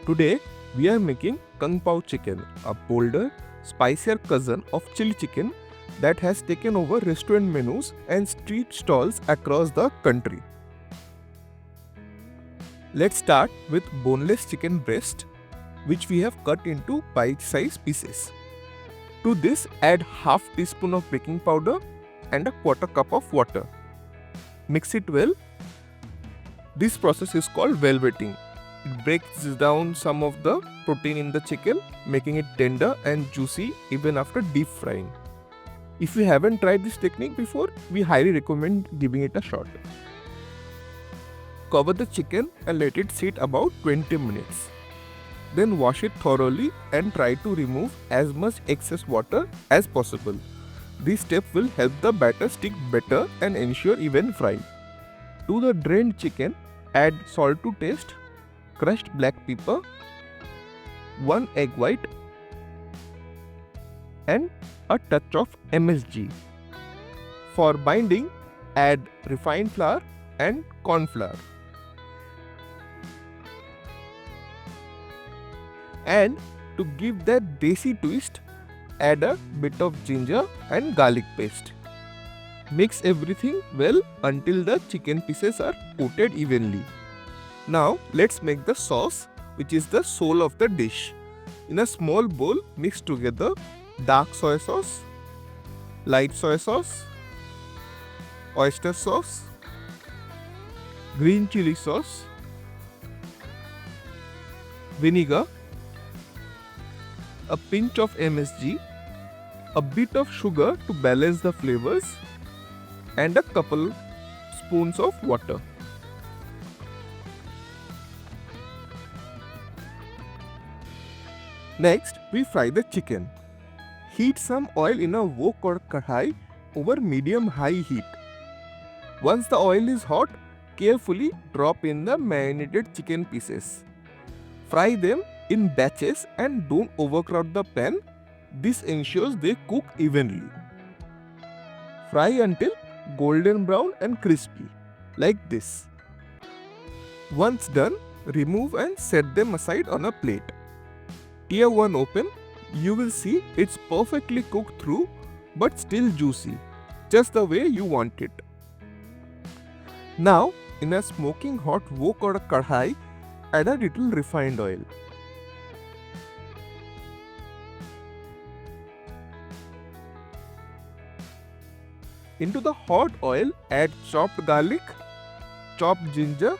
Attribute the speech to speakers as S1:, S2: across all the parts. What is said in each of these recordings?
S1: Today we are making Kung Pao Chicken, a bolder, spicier cousin of chili chicken that has taken over restaurant menus and street stalls across the country. Let's start with boneless chicken breast, which we have cut into bite-sized pieces. To this, add half teaspoon of baking powder and a quarter cup of water. Mix it well. This process is called velveting. It breaks down some of the protein in the chicken, making it tender and juicy even after deep frying. If you haven't tried this technique before, we highly recommend giving it a shot. Cover the chicken and let it sit about 20 minutes. Then wash it thoroughly and try to remove as much excess water as possible. This step will help the batter stick better and ensure even frying. To the drained chicken, add salt to taste, crushed black pepper, 1 egg white, and a touch of MSG. For binding, add refined flour and cornflour. And to give that desi twist, add a bit of ginger and garlic paste. Mix everything well until the chicken pieces are coated evenly. Now let's make the sauce, which is the soul of the dish. In a small bowl, mix together dark soy sauce, light soy sauce, oyster sauce, green chili sauce, vinegar, a pinch of MSG, a bit of sugar to balance the flavors, and a couple spoons of water. Next, we fry the chicken. Heat some oil in a wok or kadhai over medium-high heat. Once the oil is hot, carefully drop in the marinated chicken pieces. Fry them in batches and don't overcrowd the pan. This ensures they cook evenly. Fry until golden brown and crispy, like this. Once done, remove and set them aside on a plate. Tear one open, you will see it's perfectly cooked through but still juicy, just the way you want it. Now, in a smoking hot wok or a kadhai, add a little refined oil. Into the hot oil, add chopped garlic, chopped ginger,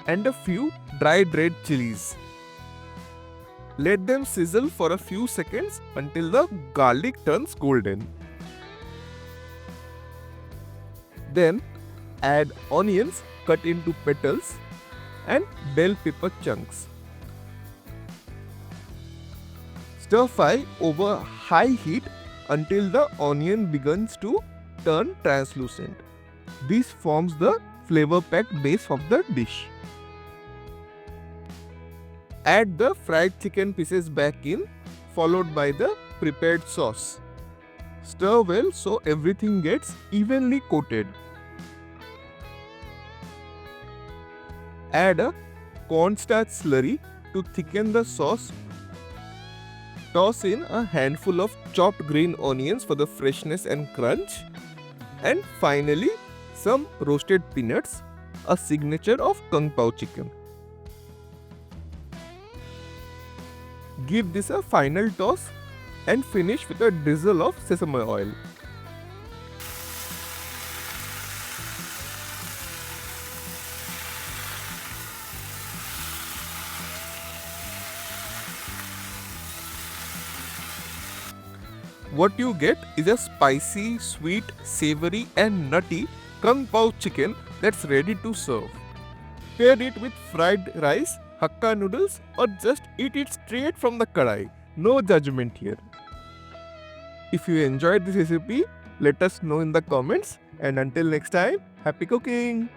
S1: and a few dried red chilies. Let them sizzle for a few seconds until the garlic turns golden. Then add onions cut into petals and bell pepper chunks. Stir fry over high heat until the onion begins to turn translucent. This forms the flavor-packed base of the dish. Add the fried chicken pieces back in, followed by the prepared sauce. Stir well so everything gets evenly coated. Add a cornstarch slurry to thicken the sauce. Toss in a handful of chopped green onions for the freshness and crunch. And finally, some roasted peanuts, a signature of Kung Pao Chicken. Give this a final toss and finish with a drizzle of sesame oil. What you get is a spicy, sweet, savory and nutty Kung Pao chicken that's ready to serve. Pair it with fried rice, Hakka noodles, or just eat it straight from the kadhai. No judgment here. If you enjoyed this recipe, let us know in the comments, and until next time, happy cooking!